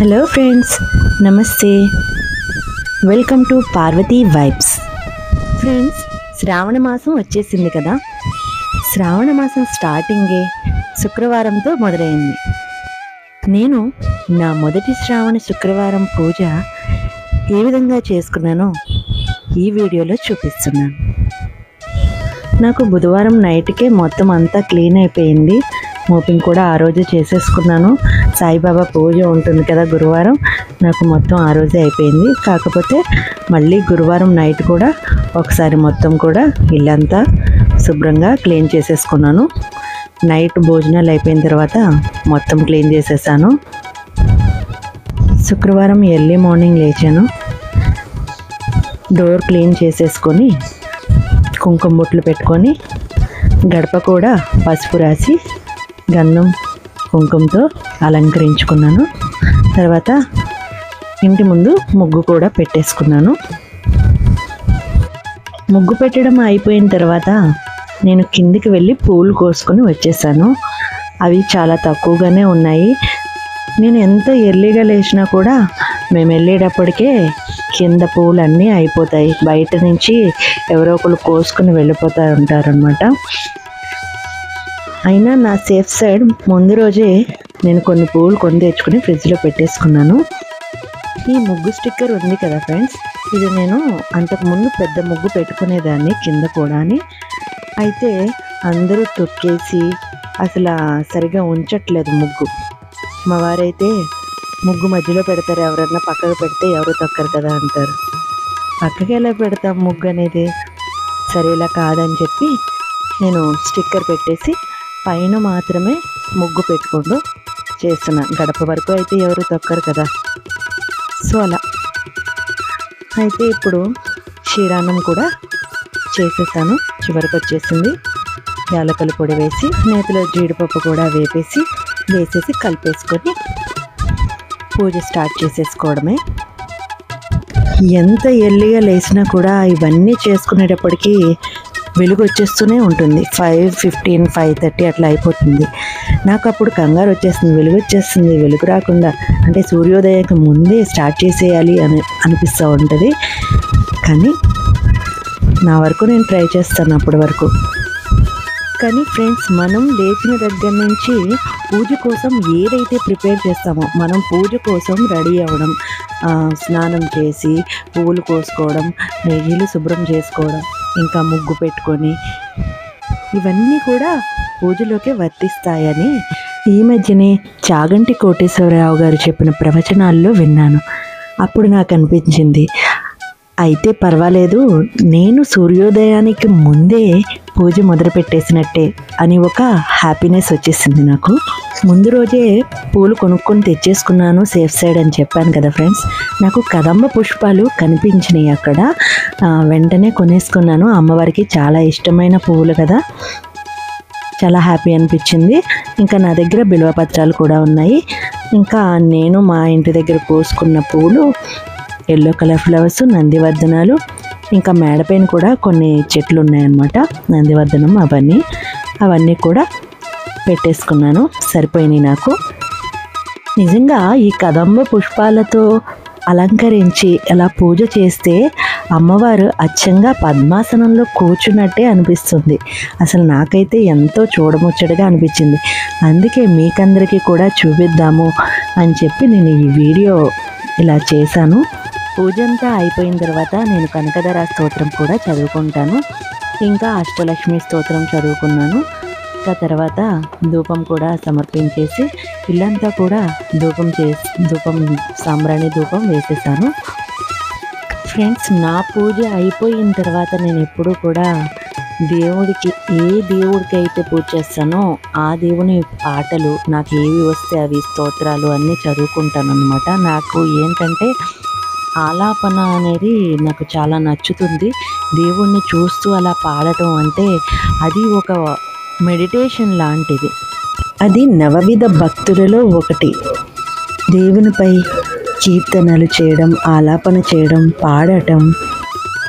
Hello friends, నమస్తే. Welcome to Parvati vibes. Friends, Shravana మాసం వచ్చేసింది కదా. శ్రావణ మాసం స్టార్టింగే శుక్రవారంతో మొదలైంది. నేను నా మొదటి శ్రావణ శుక్రవారం పూజ ఏ విధంగా చేసుకున్నానో ఈ వీడియోలో చూపిస్తున్నాను. నాకు బుధవారం నైట్కే మొత్తం అంతా క్లీన్ అయిపోయింది. మోపింగ్ కూడా ఆ రోజు చేసేసుకున్నాను. సాయిబాబా పూజ ఉంటుంది కదా గురువారం, నాకు మొత్తం ఆ రోజే అయిపోయింది. కాకపోతే మళ్ళీ గురువారం నైట్ కూడా ఒకసారి మొత్తం కూడా ఇల్లంతా శుభ్రంగా క్లీన్ చేసేసుకున్నాను. నైట్ భోజనాలు అయిపోయిన తర్వాత మొత్తం క్లీన్ చేసేసాను. శుక్రవారం ఎర్లీ మార్నింగ్ లేచాను. డోర్ క్లీన్ చేసేసుకొని కుంకుమ బొట్లు పెట్టుకొని గడప కూడా పసుపు రాసి గంధం కుంకుమతో అలంకరించుకున్నాను. తర్వాత ఇంటి ముందు ముగ్గు కూడా పెట్టేసుకున్నాను. ముగ్గు పెట్టడం అయిపోయిన తర్వాత నేను కిందికి వెళ్ళి పూలు కోసుకొని వచ్చేసాను. అవి చాలా తక్కువగానే ఉన్నాయి. నేను ఎంత ఎర్లీగా లేచినా కూడా మేము వెళ్ళేటప్పటికే కింద పూలన్నీ అయిపోతాయి. బయట నుంచి ఎవరో ఒకరు కోసుకుని వెళ్ళిపోతూ ఉంటారనమాట. అయినా నా సేఫ్ సైడ్ ముందు రోజే నేను కొన్ని పూలు కొని తెచ్చుకుని ఫ్రిడ్జ్లో పెట్టేసుకున్నాను. ఈ ముగ్గు స్టిక్కర్ ఉంది కదా ఫ్రెండ్స్, ఇది నేను అంతకుముందు పెద్ద ముగ్గు పెట్టుకునేదాన్ని కింద కూడా. అయితే అందరూ తొక్కేసి అసలు సరిగా ఉంచట్లేదు ముగ్గు. మా వారైతే ముగ్గు మధ్యలో పెడతారు, ఎవరన్నా పక్కకు పెడితే ఎవరు తొక్కరు కదా అంటారు. పక్కకి ఎలా పెడతాం ముగ్గు అనేది, సరే ఇలా కాదని చెప్పి నేను స్టిక్కర్ పెట్టేసి పైన మాత్రమే ముగ్గు పెట్టుకుంటూ చేస్తున్నాను. గడప వరకు అయితే ఎవరు తొక్కరు కదా. సో అలా అయితే ఇప్పుడు క్షీరాన్నం కూడా చేసేసాను. చివరికి వచ్చేసింది. యాలకుల పొడి వేసి నేతిలో జీడిపప్పు కూడా వేసేసి కలిపేసుకొని పూజ స్టార్ట్ చేసేసుకోవడమే. ఎంత ఎర్లీగా లేచినా కూడా ఇవన్నీ చేసుకునేటప్పటికీ వెలుగు వచ్చేస్తూనే ఉంటుంది. 5:15, 5:30 అట్లా అయిపోతుంది. నాకు అప్పుడు కంగారు వచ్చేస్తుంది, వెలుగు రాకుండా అంటే సూర్యోదయానికి ముందే స్టార్ట్ చేసేయాలి అని అనిపిస్తూ ఉంటుంది. కానీ నా వరకు నేను ట్రై చేస్తాను అప్పటి వరకు. కానీ ఫ్రెండ్స్, మనం లేచిన దగ్గర నుంచి పూజ కోసం ఏదైతే ప్రిపేర్ చేస్తామో, మనం పూజ కోసం రెడీ అవ్వడం, స్నానం చేసి పువ్వులు కోసుకోవడం, ఇల్లు శుభ్రం చేసుకోవడం, ఇంకా ముగ్గు పెట్టుకొని ఇవన్నీ కూడా పూజలోకే వర్తిస్తాయని ఈ మధ్యనే చాగంటి కోటేశ్వరరావు గారు చెప్పిన ప్రవచనాల్లో విన్నాను. అప్పుడు నాకు అనిపించింది, అయితే పర్వాలేదు, నేను సూర్యోదయానికి ముందే పూజ మొదలుపెట్టేసినట్టే అని ఒక హ్యాపీనెస్ వచ్చేసింది నాకు. ముందు రోజే పూలు కొనుక్కొని తెచ్చేసుకున్నాను సేఫ్ సైడ్ అని చెప్పాను కదా ఫ్రెండ్స్. నాకు కదంబ పుష్పాలు కనిపించినాయి అక్కడ, వెంటనే కొనేసుకున్నాను. అమ్మవారికి చాలా ఇష్టమైన పువ్వులు కదా, చాలా హ్యాపీ అనిపించింది. ఇంకా నా దగ్గర బిల్వపత్రాలు కూడా ఉన్నాయి. ఇంకా నేను మా ఇంటి దగ్గర కోసుకున్న పూలు ఎల్లో కలర్ ఫ్లవర్స్, నందివర్ధనాలు, ఇంకా మేడపైన కూడా కొన్ని చెట్లు ఉన్నాయన్నమాట, నందివర్ధనం, అవన్నీ కూడా పెట్టేసుకున్నాను. సరిపోయినాయి నాకు. నిజంగా ఈ కదంబ పుష్పాలతో అలంకరించి అలా పూజ చేస్తే అమ్మవారు అచ్చంగా పద్మాసనంలో కూర్చున్నట్టే అనిపిస్తుంది. అసలు నాకైతే ఎంతో చూడముచ్చటగా అనిపించింది. అందుకే మీకందరికీ కూడా చూపిద్దాము అని చెప్పి నేను ఈ వీడియో ఇలా చేశాను. పూజ అంతా అయిపోయిన తర్వాత నేను కనకధర స్తోత్రం కూడా చదువుకుంటాను. ఇంకా అష్టలక్ష్మి స్తోత్రం చదువుకున్నాను. ఇంకా తర్వాత ధూపం కూడా సమర్పించేసి ఇల్లంతా కూడా ధూపం సాంబ్రాణి ధూపం వేసేసాను. ఫ్రెండ్స్, నా పూజ అయిపోయిన తర్వాత నేను ఎప్పుడూ కూడా దేవుడికి, ఏ దేవుడికి అయితే పూజ చేస్తానో ఆ దేవుని పాటలు నాకు ఏవి వస్తే అవి స్తోత్రాలు అన్నీ చదువుకుంటాను అన్నమాట. నాకు ఏంటంటే ఆలాపన అనేది నాకు చాలా నచ్చుతుంది. దేవుణ్ణి చూస్తూ అలా పాడటం అంటే అది ఒక మెడిటేషన్ లాంటిది. అది నవవిధ భక్తులలో ఒకటి. దేవునిపై కీర్తనలు చేయడం, ఆలాపన చేయడం, పాడటం,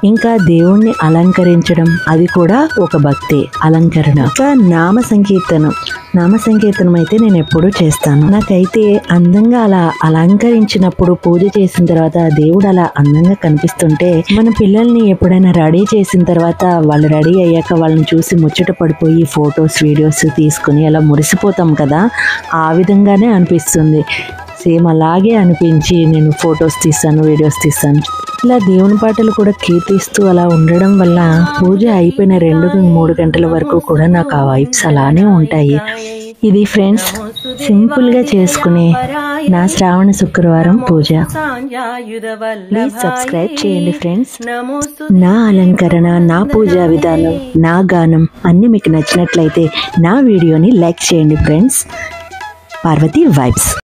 ఇంకా దేవుణ్ణి అలంకరించడం, అది కూడా ఒక భక్తే, అలంకరణ. ఇంకా నామ సంకీర్తనం, నామ సంకీర్తనం అయితే నేను ఎప్పుడూ చేస్తాను. నాకైతే అందంగా అలా అలంకరించినప్పుడు పూజ చేసిన తర్వాత దేవుడు అలా అందంగా కనిపిస్తుంటే, మన పిల్లల్ని ఎప్పుడైనా రెడీ చేసిన తర్వాత వాళ్ళు రెడీ అయ్యాక వాళ్ళని చూసి ముచ్చట పడిపోయి ఫొటోస్ వీడియోస్ తీసుకుని అలా మురిసిపోతాం కదా, ఆ విధంగానే అనిపిస్తుంది. సేమ్ అలాగే అనిపించి నేను ఫొటోస్ తీస్తాను, వీడియోస్ తీస్తాను. ఇలా దేవుని పాటలు కూడా కీర్తిస్తూ అలా ఉండడం వల్ల పూజ అయిపోయిన 2-3 గంటల వరకు కూడా నాకు ఆ వైబ్స్ అలానే ఉంటాయి. ఇది ఫ్రెండ్స్ సింపుల్గా చేసుకునే నా శ్రావణ శుక్రవారం పూజ. ప్లీజ్ సబ్స్క్రైబ్ చేయండి ఫ్రెండ్స్. నా అలంకరణ, నా పూజా విధానం, నా గానం అన్నీ మీకు నచ్చినట్లయితే నా వీడియోని లైక్ చేయండి ఫ్రెండ్స్. పార్వతి వైబ్స్.